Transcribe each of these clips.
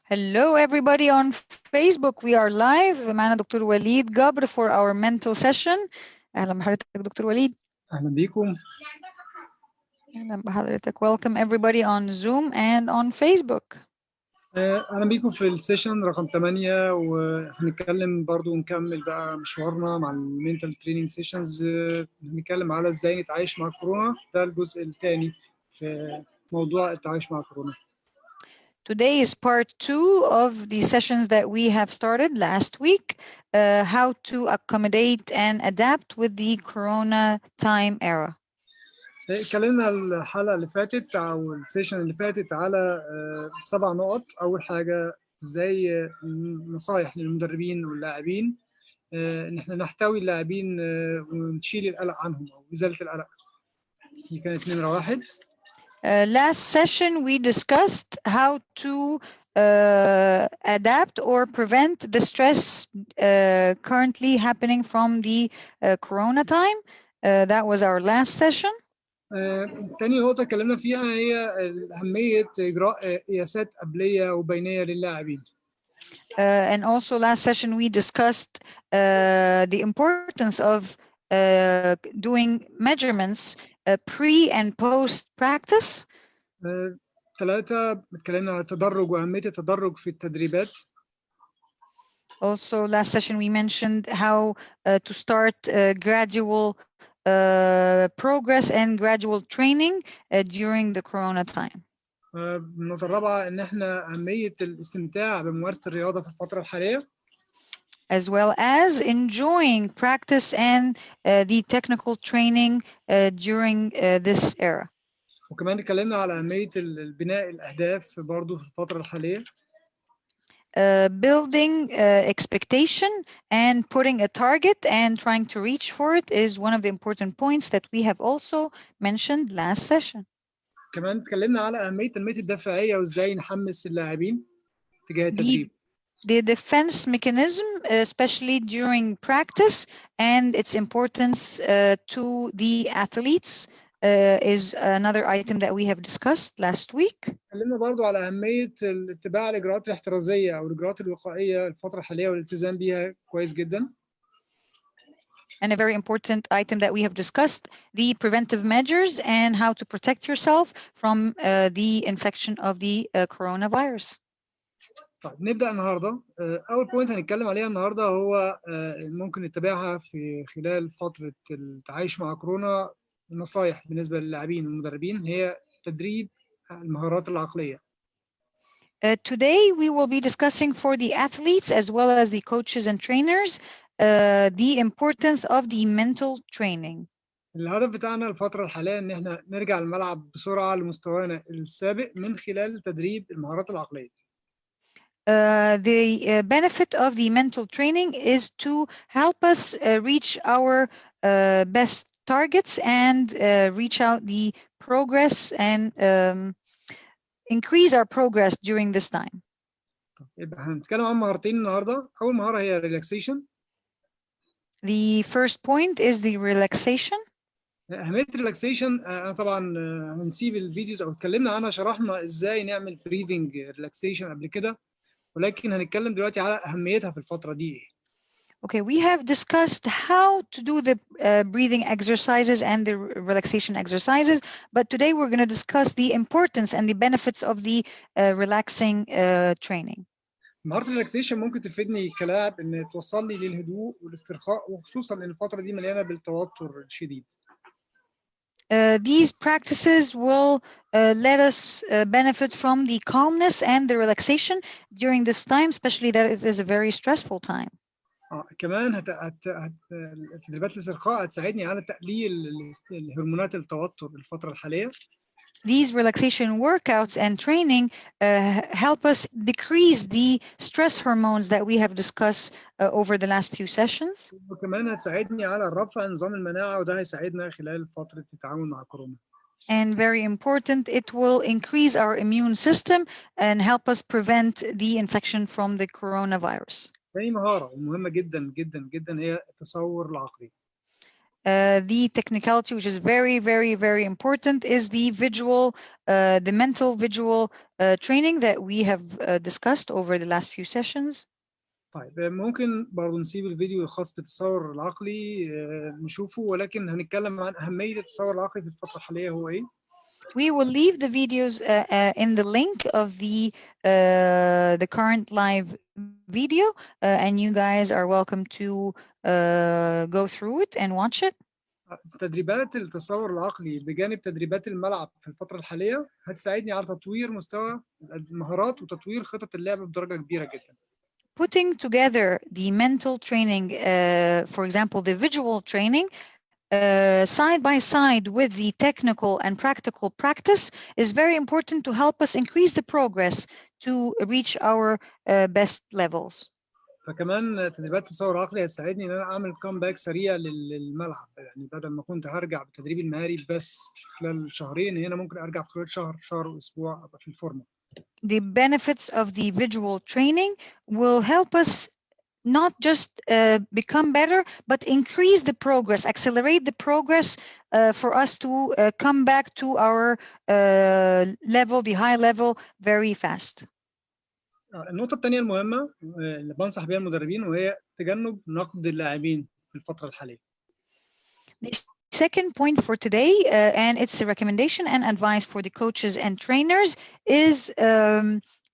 Hello everybody on Facebook. We are live. معنا دكتور وليد جبر for our mental session. أهلا بحضرتك دكتور وليد. أهلا بيكم. أهلا بحضرتك. Welcome everybody on Zoom and on Facebook. أهلا بيكم في السيشن رقم 8 وهنتكلم برضو ونكمل بقى مشوارنا مع المينتال تريننج سيشنز. هنتكلم على ازاي نتعايش مع كورونا. ده الجزء الثاني في موضوع التعايش مع كورونا. Today is part 2 of the sessions that we have started last week, how to accommodate and adapt with the Corona time era. اتكلمنا الحلقة اللي فاتت أو السيشن اللي فاتت على 7 نقط. أول حاجة ازاي نصائح للمدربين واللاعبين إن احنا نحتوي اللاعبين ونشيل القلق عنهم أو إزالة القلق. دي كانت نمرة 1. Last session we discussed how to adapt or prevent the stress currently happening from the Corona time. That was our last session. تاني نقطة اتكلمنا فيها هي أهمية إجراء قياسات قبلية وبينية للاعبين. And also last session we discussed the importance of doing measurements pre and post practice. 3 اتكلمنا على التدرج وأهمية التدرج في التدريبات. Also last session we mentioned how to start gradual progress and gradual training during the Corona time. النقطة الرابعة إن إحنا أهمية الاستمتاع بممارسة الرياضة في الفترة الحالية. As well as enjoying practice and the technical training during this era. وكمان اتكلمنا على أهمية البناء الأهداف برضو في الفترة الحالية. Building expectation and putting a target and trying to reach for it is one of the important points that we have also mentioned last session. كمان اتكلمنا على أهمية تنمية الدافعية وإزاي نحمس اللاعبين تجاه التدريب. The defense mechanism, especially during practice, and its importance to the athletes is another item that we have discussed last week. اتكلمنا برضو على أهمية اتباع الإجراءات الاحترازية أو الإجراءات الوقائية الفترة الحالية والالتزام بيها كويس جدا. And a very important item that we have discussed, the preventive measures and how to protect yourself from the infection of the coronavirus. طيب نبدأ النهاردة. أول بوينت هنتكلم عليها النهاردة هو ممكن نتبعها في خلال فترة التعايش مع كورونا. النصائح بالنسبة للاعبين والمدربين هي تدريب المهارات العقلية. Today we will be discussing for the athletes as well as the coaches and trainers the importance of the mental training. الهدف بتاعنا الفترة الحالية إن إحنا نرجع الملعب بسرعة لمستوانا السابق من خلال تدريب المهارات العقلية. The benefit of the mental training is to help us reach our best targets and reach out the progress and increase our progress during this time. يبقى هنتكلم عن مهارتين النهارده. أول مهارة هي relaxation. The first point is the relaxation. أهمية relaxation أنا طبعا هنسيب الفيديوز أو اتكلمنا عنها، شرحنا إزاي نعمل breathing relaxation قبل كده، ولكن هنتكلم دلوقتي على أهميتها في الفترة دي. Okay, we have discussed how to do the breathing exercises and the relaxation exercises, but today we're going to discuss the importance and the benefits of the relaxing training. مهارة relaxation ممكن تفيدني كلاعب إن توصل لي للهدوء والاسترخاء، وخصوصا إن الفترة دي مليانة بالتوتر الشديد. These practices will let us benefit from the calmness and the relaxation during this time, especially that it is a very stressful time. كمان تدريبات الاسترخاء هتساعدني على تقليل هرمونات التوتر الفترة الحالية. These relaxation workouts and training help us decrease the stress hormones that we have discussed over the last few sessions. وكمان هتساعدني على رفع نظام المناعة، وده هيساعدنا خلال فترة التعامل مع كورونا. And very important, it will increase our immune system and help us prevent the infection from the coronavirus. ثاني مهارة ومهمة جدا جدا جدا هي التصور العقلي. The technicality, which is very, very, very important, is the visual, the mental visual training that we have discussed over the last few sessions. طيب ممكن برضه نسيب الفيديو الخاص بالتصور العقلي نشوفه، ولكن هنتكلم عن أهمية التصور العقلي في الفترة الحالية هو إيه؟ We will leave the videos in the link of the current live video, and you guys are welcome to go through it and watch it. تدريبات التصور العقلي بجانب تدريبات الملعب في الفترة الحالية هتساعدني على تطوير مستوى المهارات وتطوير خطط اللعب بدرجة كبيرة جدا. Putting together the mental training, for example, the visual training, side by side with the technical and practical practice is very important to help us increase the progress to reach our best levels. فكمان تدريبات التصور العقلي هتساعدني ان انا اعمل كومباك سريع للملعب، يعني بدل ما كنت هرجع بالتدريب المهاري بس خلال شهرين، هنا ممكن ارجع في خلال شهر واسبوع ابقى في الفورمه. The benefits of the visual training will help us not just become better, but increase the progress, accelerate the progress for us to come back to our level, the high level, very fast. النقطة الثانية المهمة اللي بنصح بها المدربين وهي تجنب نقد اللاعبين في الفترة الحالية. The second point for today, and it's a recommendation and advice for the coaches and trainers, is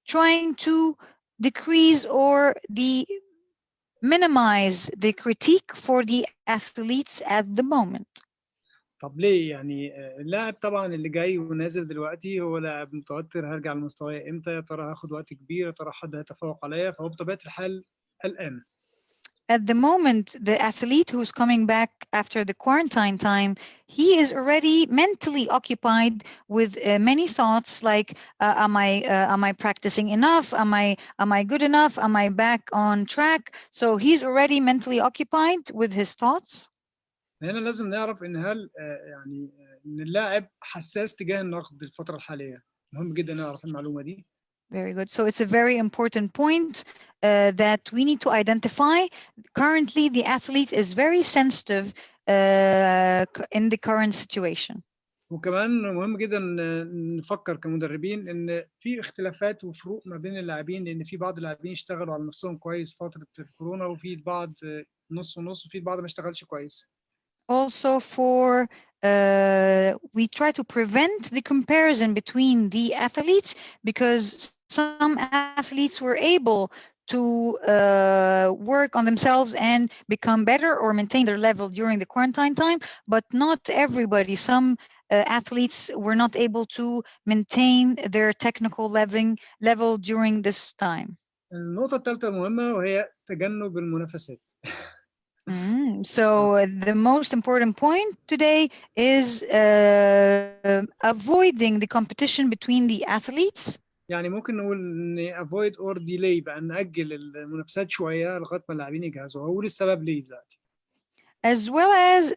trying to decrease or minimize the critique for the athletes at the moment. طب ليه؟ يعني اللاعب طبعا اللي جاي ونازل دلوقتي هو لاعب متوتر، هرجع لمستواي امتى؟ يا ترى هاخد وقت كبير؟ يا ترى حد هيتفوق عليا؟ فهو بطبيعة الحال قلقان. At the moment, the athlete who's coming back after the quarantine time, he is already mentally occupied with many thoughts like, am I practicing enough? Am I good enough? Am I back on track? So he's already mentally occupied with his thoughts. هنا لازم نعرف ان هل يعني ان اللاعب حساس تجاه النقد الفترة الحالية. مهم جدا نعرف المعلومة دي. Very good. So it's a very important point that we need to identify. Currently, the athlete is very sensitive in the current situation. وكمان مهم جدا نفكر كمدربين ان في اختلافات وفروق ما بين اللاعبين، لان في بعض اللاعبين اشتغلوا على نفسهم كويس فترة الكورونا، وفي البعض نص ونص، وفي البعض ما اشتغلش كويس. Also, we try to prevent the comparison between the athletes because some athletes were able to work on themselves and become better or maintain their level during the quarantine time, but not everybody. Some athletes were not able to maintain their technical level during this time. النقطة الثالثة المهمة وهي تجنب المنافسات. So the most important point today is avoiding the competition between the athletes. يعني ممكن نقول ان avoid or delay، بقى نأجل المنافسات شوية لغاية ما اللاعبين يجهزوا. هقول السبب ليه دلوقتي. As well as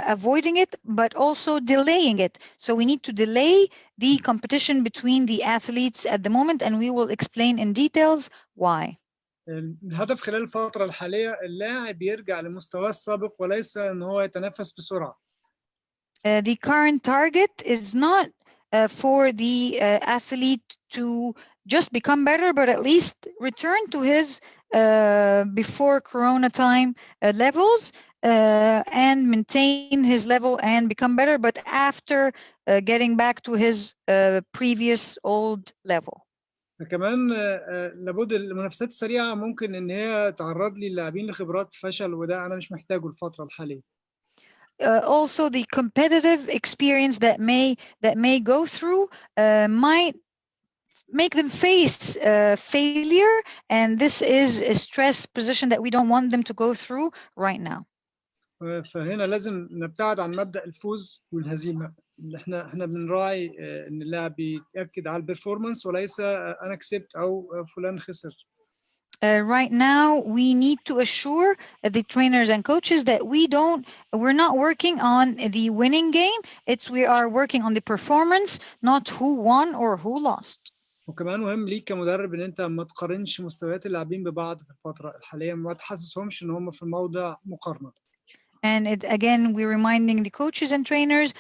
avoiding it, but also delaying it. So we need to delay the competition between the athletes at the moment, and we will explain in details why. الهدف خلال الفترة الحالية اللاعب يرجع لمستواه السابق وليس ان هو يتنافس بسرعة. The current target is not for the athlete to just become better, but at least return to his before Corona time levels and maintain his level and become better, but after getting back to his previous old level. كمان لابد المنافسات السريعة ممكن ان هي تعرض لي اللاعبين لخبرات فشل، وده انا مش محتاجه الفترة الحالية. Also, the competitive experience that may go through might make them face failure, and this is a stress position that we don't want them to go through right now. فهنا لازم نبتعد عن مبدأ الفوز والهزيمة. احنا بنراعي ان اللاعب يأكد على البرفورمانس وليس انا كسبت او فلان خسر. Right now, we need to assure the trainers and coaches that we're not working on the winning game. We are working on the performance, not who won or who lost. وكمان مهم ليك كمدرب ان انت ما تقارنش مستويات اللاعبين ببعض في الفترة الحالية، ما تحسسهمش ان هم في موضع مقارنة. And again, we're reminding the coaches and trainers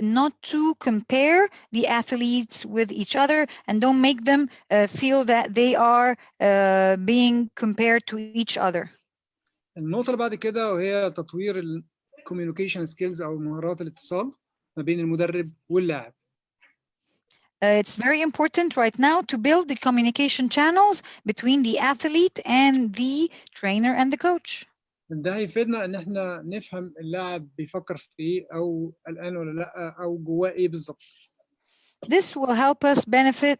not to compare the athletes with each other and don't make them feel that they are being compared to each other. النقطة اللي بعد كده وهي تطوير الكوميونيكيشن سكيلز أو مهارات الاتصال ما بين المدرب واللاعب. It's very important right now to build the communication channels between the athlete and the trainer and the coach. ده هيفيدنا ان احنا نفهم اللاعب بيفكر في ايه او قلقان ولا لا او جواه ايه بالظبط. This will help us benefit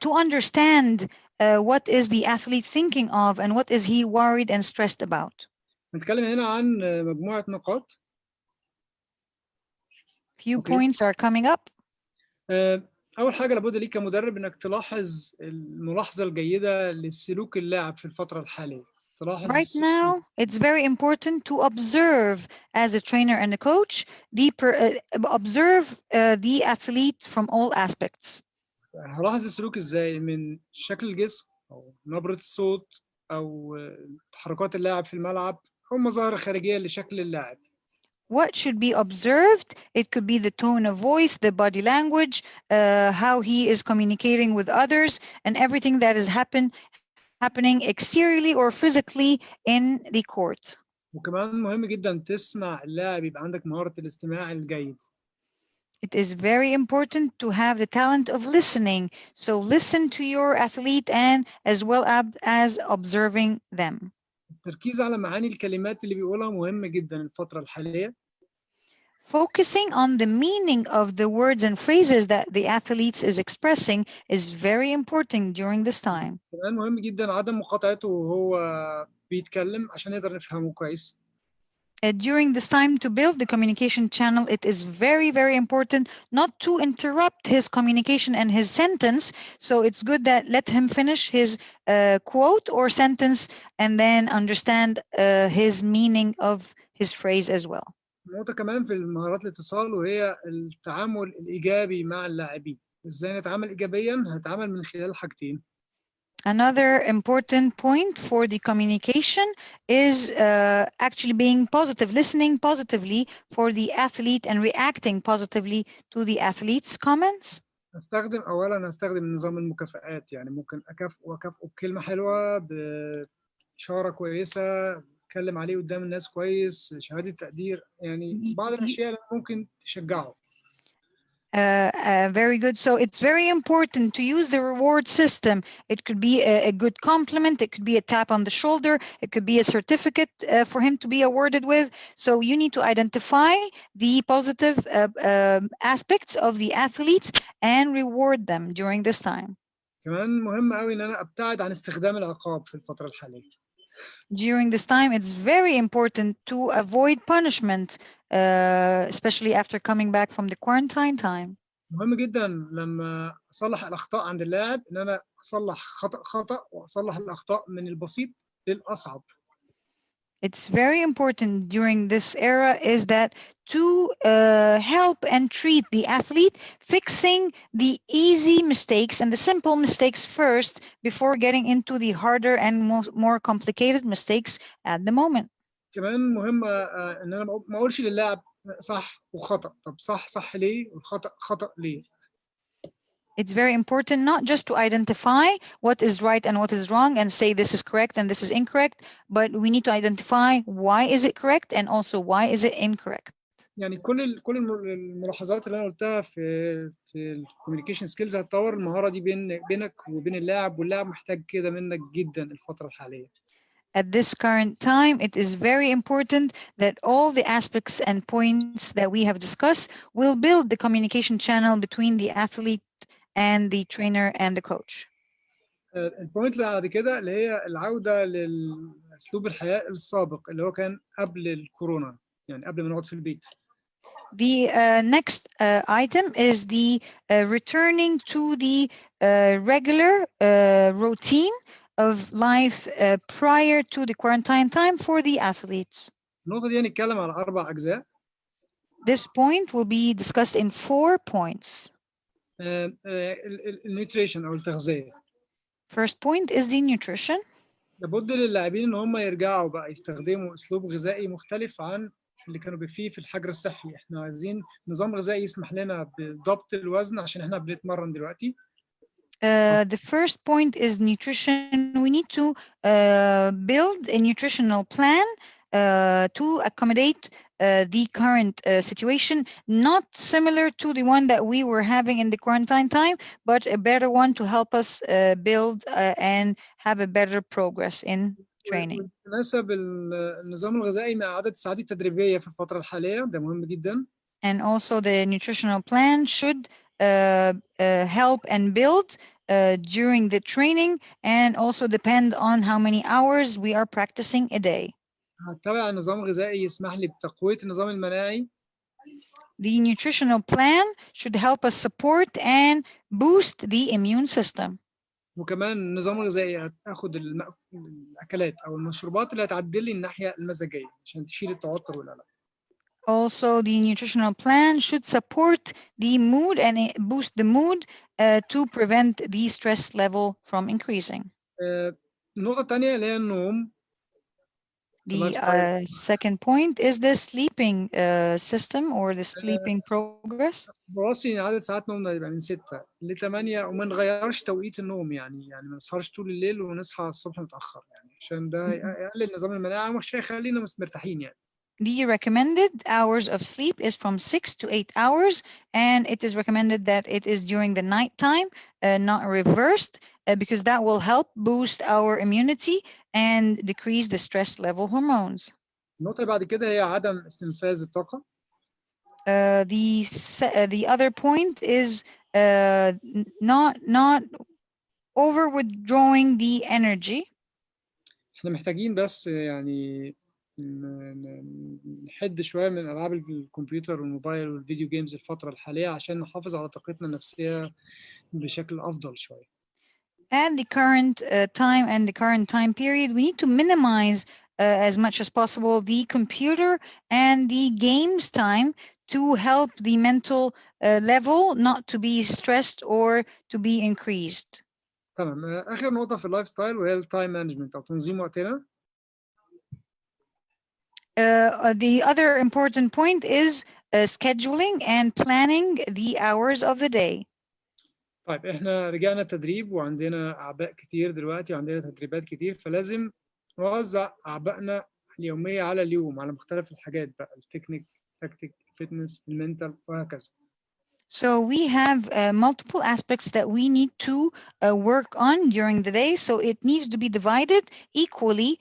to understand what is the athlete thinking of and what is he worried and stressed about. هنتكلم هنا عن مجموعة نقاط. Few points are coming up. أول حاجة لابد ليك كمدرب إنك تلاحظ الملاحظة الجيدة للسلوك اللاعب في الفترة الحالية. Right now, it's very important to observe as a trainer and a coach, observe the athlete from all aspects. هلاحظ السلوك إزاي؟ من شكل الجسم أو نبرة الصوت أو تحركات اللاعب في الملعب أو مظاهر خارجية لشكل اللاعب. What should be observed? It could be the tone of voice, the body language, how he is communicating with others, and everything that is happening exteriorly or physically in the court. وكمان مهم جدا تسمع اللاعب يبقى عندك مهارة الاستماع الجيد. It is very important to have the talent of listening. So listen to your athlete and as well as observing them. التركيز على معاني الكلمات اللي بيقولها مهم جدا الفترة الحالية. Focusing on the meaning of the words and phrases that the athlete is expressing is very important during this time. كمان مهم جدا عدم مقاطعته وهو بيتكلم عشان نقدر نفهمه كويس. During this time to build the communication channel, it is very, very important not to interrupt his communication and his sentence. So it's good that let him finish his quote or sentence and then understand his meaning of his phrase as well. نقطة كمان في المهارات الاتصال وهي التعامل الإيجابي مع اللاعبين. إزاي نتعامل إيجابيا؟ هنتعامل من خلال حاجتين. Another important point for the communication is actually being positive, listening positively for the athlete and reacting positively to the athlete's comments. أولاً هستخدم نظام المكافآت، يعني ممكن أكافئه بكلمة حلوة، بإشارة كويسة، أتكلم عليه قدام الناس كويس، شهادة تقدير، يعني بعض الأشياء اللي ممكن تشجعه. Very good. So it's very important to use the reward system. It could be a good compliment. It could be a tap on the shoulder. It could be a certificate for him to be awarded with. So you need to identify the positive aspects of the athletes and reward them during this time. كمان مهم قوي إن أنا أبتعد عن استخدام العقاب في الفترة الحالية. During this time, it's very important to avoid punishment, especially after coming back from the quarantine time. مهم جدا لما أصلح الأخطاء عند اللاعب إن أنا أصلح خطأ وأصلح الأخطاء من البسيط للأصعب. It's very important during this era is that to help and treat the athlete, fixing the easy mistakes and the simple mistakes first before getting into the harder and more complicated mistakes at the moment. كمان مهم إن أنا ما أقولش للاعب صح وخطأ، طب صح ليه والخطأ خطأ ليه. It's very important not just to identify what is right and what is wrong and say this is correct and this is incorrect, but we need to identify why is it correct and also why is it incorrect. يعني كل الملاحظات اللي أنا قلتها في الكوميونيكيشن سكيلز هتطور المهارة دي بينك وبين اللاعب، واللاعب محتاج كده منك جدا الفترة الحالية. At this current time, it is very important that all the aspects and points that we have discussed will build the communication channel between the athlete and the trainer and the coach. البوينت اللي بعد كده اللي هي العودة لأسلوب الحياة السابق اللي هو كان قبل الكورونا، يعني قبل ما نقعد في البيت. The next item is the returning to the regular routine of life prior to the quarantine time for the athletes. النقطة دي هنتكلم على 4 أجزاء. This point will be discussed in 4 points. النيوتريشن أو التغذية. First point is the nutrition. لابد للاعبين ان هم يرجعوا بقى يستخدموا اسلوب غذائي مختلف عن اللي كانوا فيه في الحجر الصحي. احنا عايزين نظام غذائي يسمح لنا بضبط الوزن عشان احنا بنتمرن دلوقتي. The first point is nutrition. We need to build a nutritional plan to accommodate the current situation, not similar to the one that we were having in the quarantine time, but a better one to help us build and have a better progress in training. ويتناسب النظام الغذائي مع عدد الساعات التدريبية في الفترة الحالية، ده مهم جدا. And also the nutritional plan should help and build during the training and also depend on how many hours we are practicing a day. هتبع نظام غذائي يسمح لي بتقوية النظام المناعي. The nutritional plan should help us support and boost the immune system. وكمان النظام الغذائي اخد الاكلات او المشروبات اللي هتعدل لي الناحية المزاجية عشان تشيل التوتر والقلق. Also, the nutritional plan should support the mood and boost the mood to prevent the stress level from increasing. النقطة الثانية اللي هي النوم. The second point is the sleeping system or the sleeping progress. بوصي عدد ساعات نومنا يبقى من 6 ل 8 وما نغيرش توقيت النوم، يعني ما نسهرش طول الليل ونصحى الصبح متأخر، يعني عشان ده يقلل نظام المناعة ومش هيخلينا مرتاحين يعني. The recommended hours of sleep is from 6 to 8 hours, and it is recommended that it is during the night time, not reversed, because that will help boost our immunity and decrease the stress level hormones. النقطة اللي بعد كده هي عدم استنفاذ الطاقة. The other point is not over withdrawing the energy. احنا محتاجين بس يعني نحد شوية من ألعاب الكمبيوتر والموبايل والفيديو جيمز الفترة الحالية عشان نحافظ على طاقتنا النفسية بشكل أفضل شوية. At the current time and the current time period, we need to minimize as much as possible the computer and the games time to help the mental level not to be stressed or to be increased. تمام. آخر نقطة في اللايف ستايل وهي التايم مانجمنت أو تنظيم وقتنا. The other important point is scheduling and planning the hours of the day. طيب احنا رجعنا التدريب وعندنا أعباء كتير دلوقتي وعندنا تدريبات كتير، فلازم نوزع أعبائنا اليومية على اليوم على مختلف الحاجات بقى، التكنيك، تكتيك، الفتنس، المنتال وهكذا. So we have multiple aspects that we need to work on during the day. So it needs to be divided equally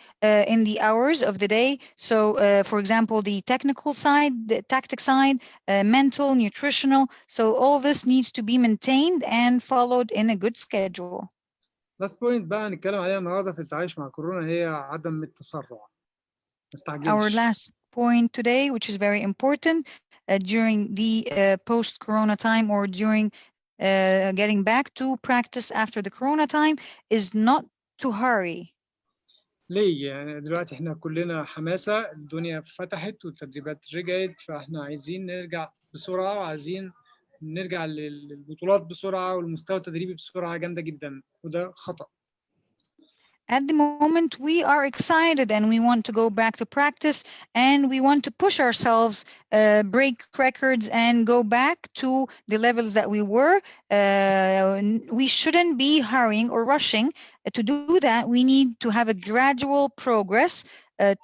in the hours of the day. So for example, the technical side, the tactic side, mental, nutritional. So all this needs to be maintained and followed in a good schedule. Last point بقى نتكلم عليها النهارده في التعايش مع كورونا هي عدم التسرع. Our last point today, which is very important, during the post-corona time or during getting back to practice after the corona time is not to hurry. ليه؟ يعني دلوقتي احنا كلنا حماسة، الدنيا فتحت والتدريبات رجعت، فاحنا عايزين نرجع بسرعة وعايزين نرجع للبطولات بسرعة والمستوى التدريبي بسرعة جامدة جدا، وده خطأ. At the moment, we are excited and we want to go back to practice and we want to push ourselves, break records and go back to the levels that we were. We shouldn't be hurrying or rushing. To do that, we need to have a gradual progress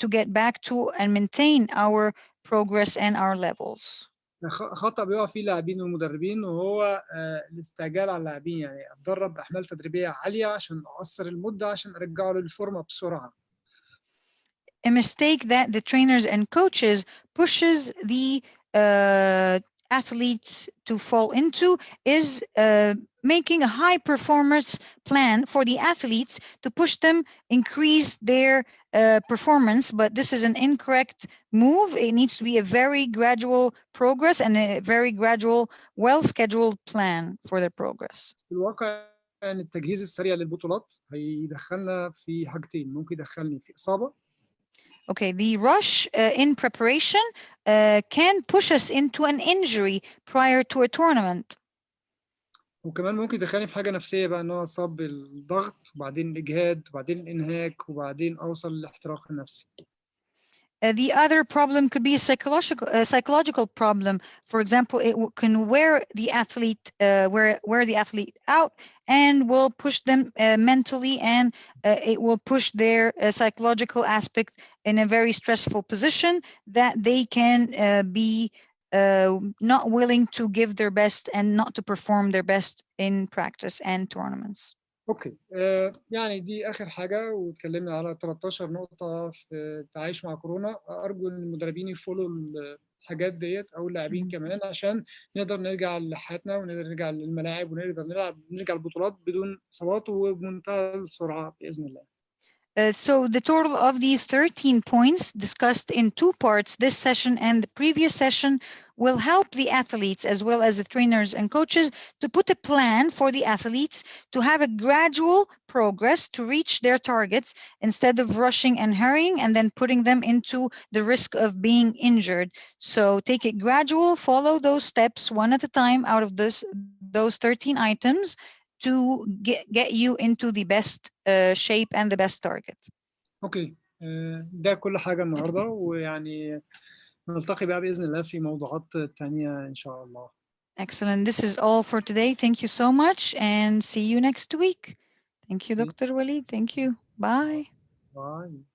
to get back to and maintain our progress and our levels. خطأ بيقع فيه اللاعبين والمدربين وهو الاستعجال على اللاعبين، يعني اتدرب بأحمال تدريبية عالية عشان أقصر المدة عشان أرجعه للفورمة بسرعة. A mistake that the trainers and coaches pushes the athletes to fall into is making a high performance plan for the athletes to push them increase their performance, but this is an incorrect move. It needs to be a very gradual progress and a very gradual, well-scheduled plan for their progress. في الواقع يعني التجهيز السريع للبطولات هيدخلنا في حاجتين، ممكن يدخلني في إصابة. Okay, the rush in preparation can push us into an injury prior to a tournament. وكمان ممكن يدخلني في حاجه نفسيه بقى، ان هو اصاب بالضغط وبعدين الاجهاد وبعدين الانهاك وبعدين اوصل للاحتراق النفسي. The other problem could be a psychological problem. For example, it can wear the athlete out and will push them mentally, and it will push their psychological aspect in a very stressful position that they can be not willing to give their best and not to perform their best in practice and tournaments. اوكي، يعني دي اخر حاجه، واتكلمنا على 13 نقطه في التعايش مع كورونا. ارجو ان المدربين يفولوا الحاجات ديت او اللاعبين كمان، عشان نقدر نرجع لحياتنا ونقدر نرجع للملاعب ونقدر نرجع البطولات بدون اصابات وبمنتهى السرعه باذن الله. So the total of these 13 points discussed in 2 parts, this session and the previous session, will help the athletes as well as the trainers and coaches to put a plan for the athletes to have a gradual progress to reach their targets instead of rushing and hurrying and then putting them into the risk of being injured. So take it gradual, follow those steps one at a time out of those 13 items to get you into the best shape and the best target. اوكي، ده كل حاجه النهارده، ويعني نلتقي بقى باذن الله في موضوعات تانية ان شاء الله. Excellent. This is all for today. Thank you so much and see you next week. Thank you, Dr. Waleed. Thank you. Bye. Bye.